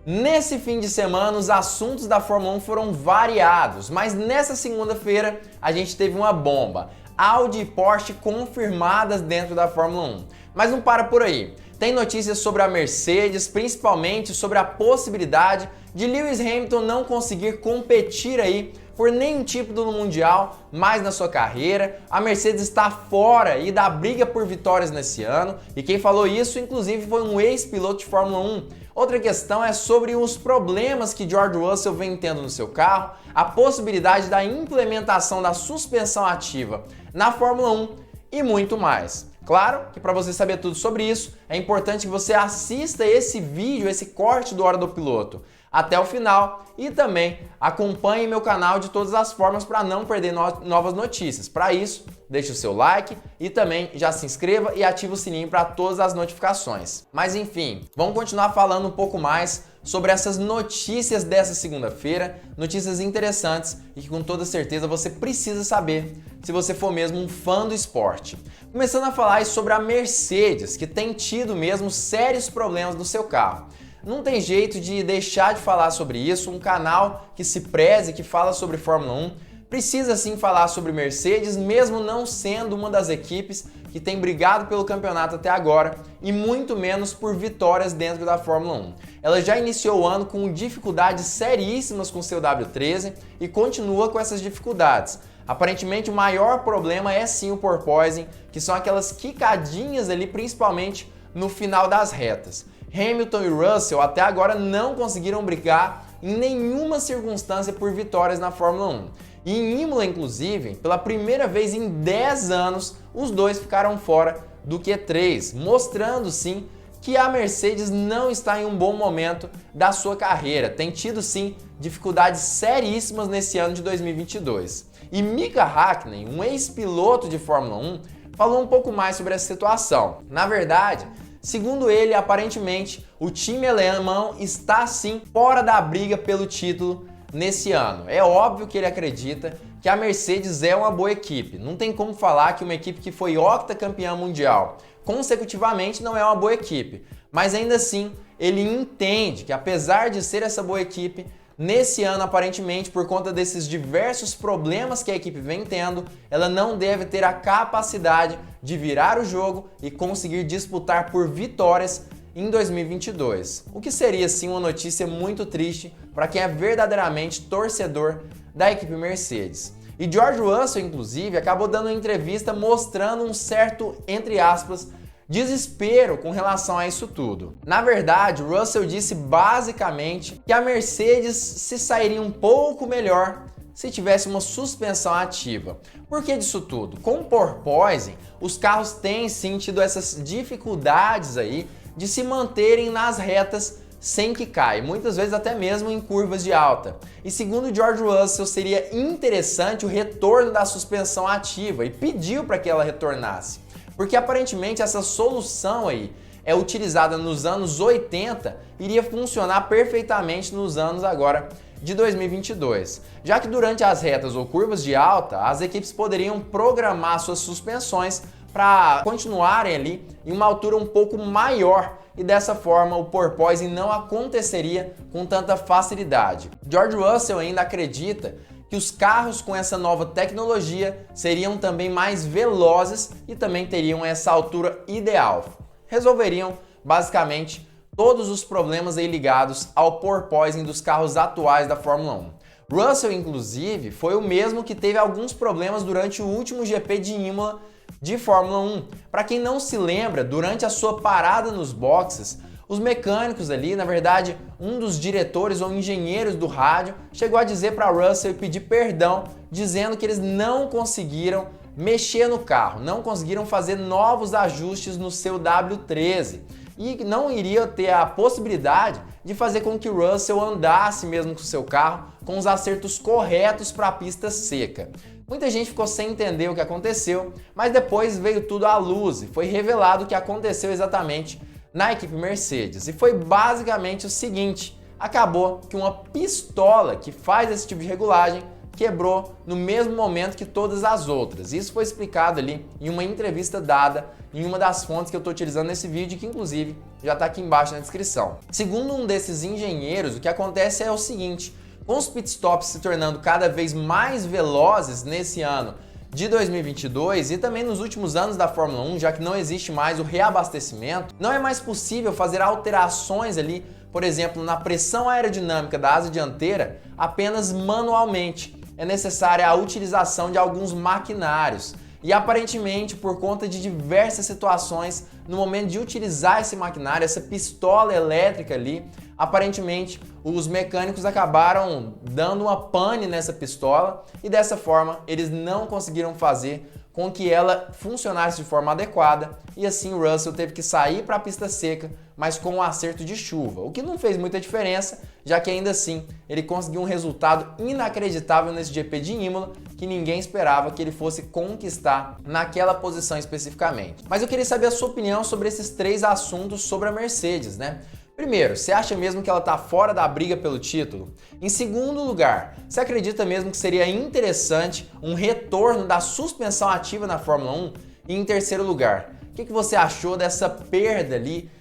Nesse fim de semana, os assuntos da Fórmula 1 foram variados, mas nessa segunda-feira a gente teve uma bomba. Audi e Porsche confirmadas dentro da Fórmula 1. Mas não para por aí. Tem notícias sobre a Mercedes, principalmente sobre a possibilidade de Lewis Hamilton não conseguir competir aí por nenhum título no Mundial mais na sua carreira. A Mercedes está fora aí da briga por vitórias nesse ano, e quem falou isso inclusive foi um ex-piloto de Fórmula 1. Outra questão é sobre os problemas que George Russell vem tendo no seu carro, a possibilidade da implementação da suspensão ativa na Fórmula 1 e muito mais. Claro que para você saber tudo sobre isso, é importante que você assista esse vídeo, esse corte do Hora do Piloto até o final e também acompanhe meu canal de todas as formas para não perder novas notícias. Para isso, deixe o seu like e também já se inscreva e ative o sininho para todas as notificações. Mas enfim, vamos continuar falando um pouco mais sobre essas notícias dessa segunda-feira, notícias interessantes e que com toda certeza você precisa saber se você for mesmo um fã do esporte. Começando a falar sobre a Mercedes, que tem tido mesmo sérios problemas no seu carro. Não tem jeito de deixar de falar sobre isso, um canal que se preze, que fala sobre Fórmula 1, precisa sim falar sobre Mercedes, mesmo não sendo uma das equipes que tem brigado pelo campeonato até agora e muito menos por vitórias dentro da Fórmula 1. Ela já iniciou o ano com dificuldades seríssimas com seu W13 e continua com essas dificuldades. Aparentemente o maior problema é sim o porpoising, que são aquelas quicadinhas ali, principalmente no final das retas. Hamilton e Russell até agora não conseguiram brigar em nenhuma circunstância por vitórias na Fórmula 1. E em Imola, inclusive, pela primeira vez em 10 anos, os dois ficaram fora do Q3, mostrando sim que a Mercedes não está em um bom momento da sua carreira. Tem tido sim dificuldades seríssimas nesse ano de 2022. E Mika Häkkinen, um ex-piloto de Fórmula 1, falou um pouco mais sobre essa situação. Na verdade, segundo ele, aparentemente, o time alemão está sim fora da briga pelo título nesse ano. É óbvio que ele acredita que a Mercedes é uma boa equipe. Não tem como falar que uma equipe que foi octacampeã mundial consecutivamente não é uma boa equipe. Mas ainda assim, ele entende que apesar de ser essa boa equipe, nesse ano, aparentemente, por conta desses diversos problemas que a equipe vem tendo, ela não deve ter a capacidade de virar o jogo e conseguir disputar por vitórias em 2022. O que seria, sim, uma notícia muito triste para quem é verdadeiramente torcedor da equipe Mercedes. E George Russell, inclusive, acabou dando uma entrevista mostrando um certo, entre aspas, desespero com relação a isso tudo. Na verdade, Russell disse basicamente que a Mercedes se sairia um pouco melhor se tivesse uma suspensão ativa. Por que disso tudo? Com o porpoising, os carros têm sim tido essas dificuldades aí de se manterem nas retas sem que caia, muitas vezes até mesmo em curvas de alta. E segundo George Russell, seria interessante o retorno da suspensão ativa e pediu para que ela retornasse. Porque aparentemente essa solução aí é utilizada nos anos 80, iria funcionar perfeitamente nos anos agora de 2022. Já que durante as retas ou curvas de alta, as equipes poderiam programar suas suspensões para continuarem ali em uma altura um pouco maior e dessa forma o porpoising não aconteceria com tanta facilidade. George Russell ainda acredita que os carros com essa nova tecnologia seriam também mais velozes e também teriam essa altura ideal. Resolveriam basicamente todos os problemas aí ligados ao porpoising dos carros atuais da Fórmula 1. Russell, inclusive, foi o mesmo que teve alguns problemas durante o último GP de Imola de Fórmula 1. Para quem não se lembra, durante a sua parada nos boxes, os mecânicos ali, na verdade, um dos diretores ou engenheiros do rádio chegou a dizer para Russell e pedir perdão, dizendo que eles não conseguiram mexer no carro, não conseguiram fazer novos ajustes no seu W13 e não iria ter a possibilidade de fazer com que Russell andasse mesmo com o seu carro com os acertos corretos para a pista seca. Muita gente ficou sem entender o que aconteceu, mas depois veio tudo à luz e foi revelado o que aconteceu exatamente na equipe Mercedes. E foi basicamente o seguinte: acabou que uma pistola que faz esse tipo de regulagem quebrou no mesmo momento que todas as outras. Isso foi explicado ali em uma entrevista dada em uma das fontes que eu estou utilizando nesse vídeo, que inclusive já está aqui embaixo na descrição. Segundo um desses engenheiros, o que acontece é o seguinte: com os pitstops se tornando cada vez mais velozes nesse ano de 2022 e também nos últimos anos da Fórmula 1, já que não existe mais o reabastecimento, não é mais possível fazer alterações ali, por exemplo, na pressão aerodinâmica da asa dianteira apenas manualmente. É necessária a utilização de alguns maquinários. E aparentemente, por conta de diversas situações, no momento de utilizar esse maquinário, essa pistola elétrica ali, aparentemente os mecânicos acabaram dando uma pane nessa pistola e dessa forma eles não conseguiram fazer com que ela funcionasse de forma adequada e assim o Russell teve que sair para a pista seca, mas com um acerto de chuva, o que não fez muita diferença, já que ainda assim ele conseguiu um resultado inacreditável nesse GP de Imola, que ninguém esperava que ele fosse conquistar naquela posição especificamente. Mas eu queria saber a sua opinião sobre esses 3 assuntos sobre a Mercedes, né? Primeiro, você acha mesmo que ela está fora da briga pelo título? Em segundo lugar, você acredita mesmo que seria interessante um retorno da suspensão ativa na Fórmula 1? E em terceiro lugar, o que você achou dessa perda ali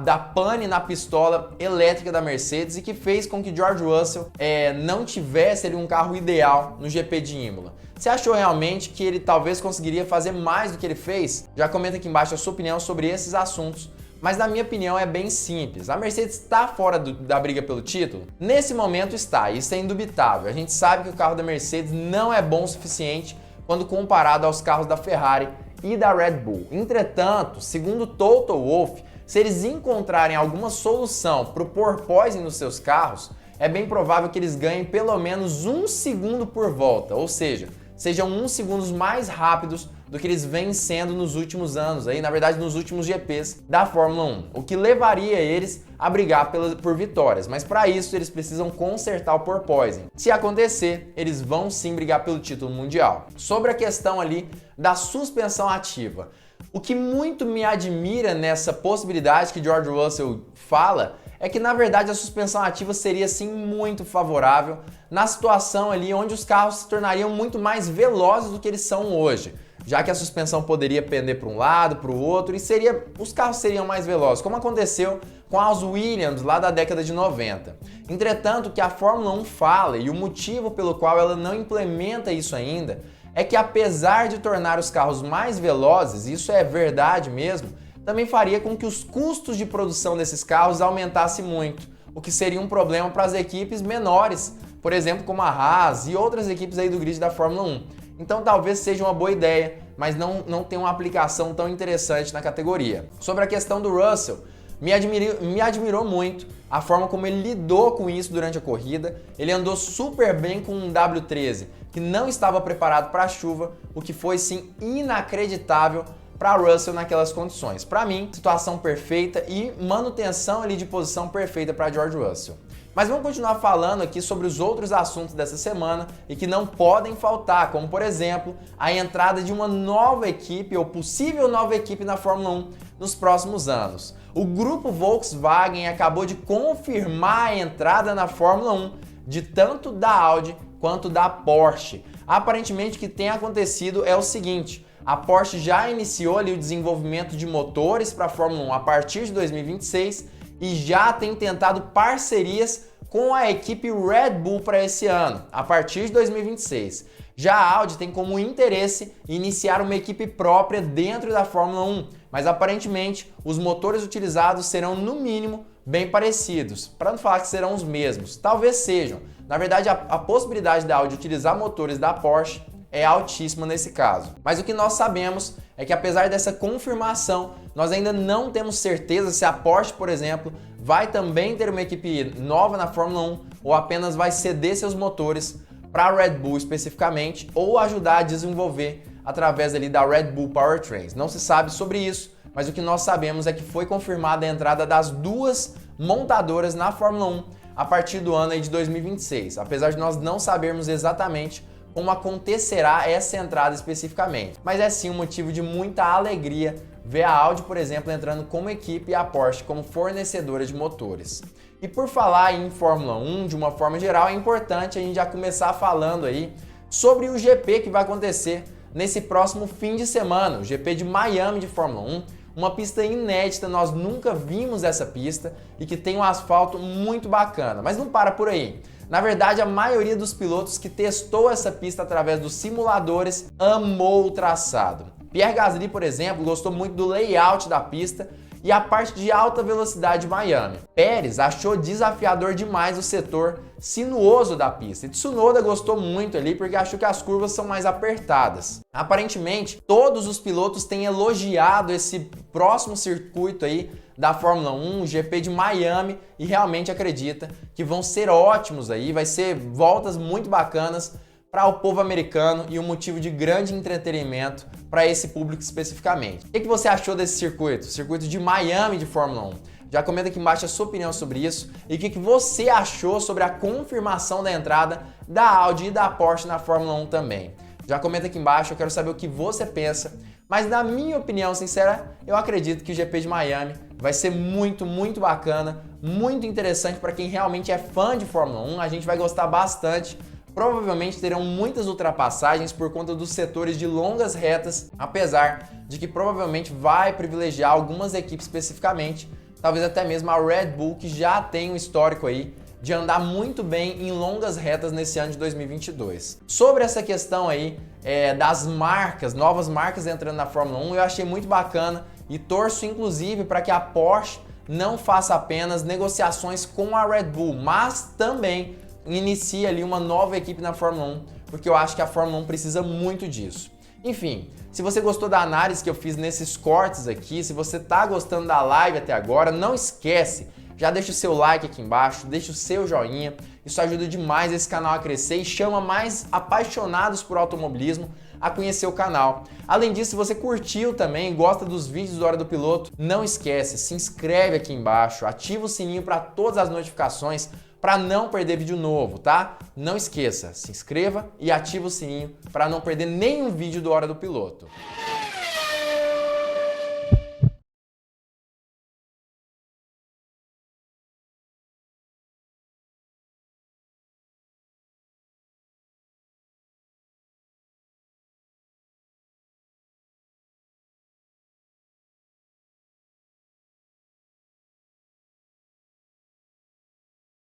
da pane na pistola elétrica da Mercedes e que fez com que George Russell não tivesse ali um carro ideal no GP de Imola? Você achou realmente que ele talvez conseguiria fazer mais do que ele fez? Já comenta aqui embaixo a sua opinião sobre esses assuntos. Mas na minha opinião é bem simples. A Mercedes está fora da briga pelo título? Nesse momento está, isso é indubitável. A gente sabe que o carro da Mercedes não é bom o suficiente quando comparado aos carros da Ferrari e da Red Bull. Entretanto, segundo Toto Wolff, se eles encontrarem alguma solução para o porpoising nos seus carros, é bem provável que eles ganhem pelo menos 1 segundo por volta, ou seja, sejam 1 segundo mais rápidos do que eles vêm sendo nos últimos anos, aí, na verdade nos últimos GPs da Fórmula 1, o que levaria eles a brigar por vitórias, mas para isso eles precisam consertar o porpoising. Se acontecer, eles vão sim brigar pelo título mundial. Sobre a questão ali da suspensão ativa, o que muito me admira nessa possibilidade que George Russell fala é que na verdade a suspensão ativa seria sim muito favorável na situação ali onde os carros se tornariam muito mais velozes do que eles são hoje, já que a suspensão poderia pender para um lado, para o outro e os carros seriam mais velozes, como aconteceu com as Williams lá da década de 90. Entretanto, o que a Fórmula 1 fala e o motivo pelo qual ela não implementa isso ainda é que apesar de tornar os carros mais velozes, isso é verdade mesmo, também faria com que os custos de produção desses carros aumentassem muito, o que seria um problema para as equipes menores, por exemplo, como a Haas e outras equipes aí do grid da Fórmula 1. Então talvez seja uma boa ideia, mas não tem uma aplicação tão interessante na categoria. Sobre a questão do Russell, me admirou muito a forma como ele lidou com isso durante a corrida. Ele andou super bem com um W13, que não estava preparado para a chuva, o que foi sim inacreditável para Russell naquelas condições. Para mim, situação perfeita e manutenção ali de posição perfeita para George Russell. Mas vamos continuar falando aqui sobre os outros assuntos dessa semana e que não podem faltar, como por exemplo, a entrada de uma nova equipe ou possível nova equipe na Fórmula 1 nos próximos anos. O grupo Volkswagen acabou de confirmar a entrada na Fórmula 1 de tanto da Audi quanto da Porsche. Aparentemente o que tem acontecido é o seguinte: a Porsche já iniciou ali o desenvolvimento de motores para a Fórmula 1 a partir de 2026 e já tem tentado parcerias com a equipe Red Bull para esse ano, a partir de 2026. Já a Audi tem como interesse iniciar uma equipe própria dentro da Fórmula 1, mas aparentemente os motores utilizados serão no mínimo bem parecidos, para não falar que serão os mesmos, talvez sejam. Na verdade, a possibilidade da Audi utilizar motores da Porsche é altíssima nesse caso. Mas o que nós sabemos é que apesar dessa confirmação, nós ainda não temos certeza se a Porsche, por exemplo, vai também ter uma equipe nova na Fórmula 1 ou apenas vai ceder seus motores para a Red Bull especificamente ou ajudar a desenvolver através ali da Red Bull Powertrains. Não se sabe sobre isso, mas o que nós sabemos é que foi confirmada a entrada das duas montadoras na Fórmula 1 a partir do ano aí de 2026, apesar de nós não sabermos exatamente como acontecerá essa entrada especificamente. Mas é sim um motivo de muita alegria ver a Audi, por exemplo, entrando como equipe e a Porsche como fornecedora de motores. E por falar em Fórmula 1, de uma forma geral, é importante a gente já começar falando aí sobre o GP que vai acontecer nesse próximo fim de semana, o GP de Miami de Fórmula 1, uma pista inédita, nós nunca vimos essa pista e que tem um asfalto muito bacana. Mas não para por aí. Na verdade, a maioria dos pilotos que testou essa pista através dos simuladores amou o traçado. Pierre Gasly, por exemplo, gostou muito do layout da pista e a parte de alta velocidade de Miami. Pérez achou desafiador demais o setor sinuoso da pista. E Tsunoda gostou muito ali porque achou que as curvas são mais apertadas. Aparentemente, todos os pilotos têm elogiado esse próximo circuito aí da Fórmula 1, o GP de Miami, e realmente acredita que vão ser ótimos aí, vai ser voltas muito bacanas para o povo americano e um motivo de grande entretenimento para esse público especificamente. O que você achou desse circuito? O circuito de Miami de Fórmula 1? Já comenta aqui embaixo a sua opinião sobre isso e o que você achou sobre a confirmação da entrada da Audi e da Porsche na Fórmula 1 também. Já comenta aqui embaixo, eu quero saber o que você pensa, mas na minha opinião sincera, eu acredito que o GP de Miami vai ser muito bacana, muito interessante para quem realmente é fã de Fórmula 1, a gente vai gostar bastante. Provavelmente terão muitas ultrapassagens por conta dos setores de longas retas, apesar de que provavelmente vai privilegiar algumas equipes especificamente, talvez até mesmo a Red Bull, que já tem um histórico aí de andar muito bem em longas retas nesse ano de 2022. Sobre essa questão aí das marcas, novas marcas entrando na Fórmula 1, eu achei muito bacana e torço inclusive para que a Porsche não faça apenas negociações com a Red Bull, mas também inicie ali uma nova equipe na Fórmula 1, porque eu acho que a Fórmula 1 precisa muito disso. Enfim, se você gostou da análise que eu fiz nesses cortes aqui, se você tá gostando da live até agora, não esquece, já deixa o seu like aqui embaixo, deixa o seu joinha, isso ajuda demais esse canal a crescer e chama mais apaixonados por automobilismo a conhecer o canal. Além disso, se você curtiu também e gosta dos vídeos do Hora do Piloto, não esquece, se inscreve aqui embaixo, ativa o sininho para todas as notificações para não perder vídeo novo, tá? Não esqueça, se inscreva e ativa o sininho para não perder nenhum vídeo do Hora do Piloto.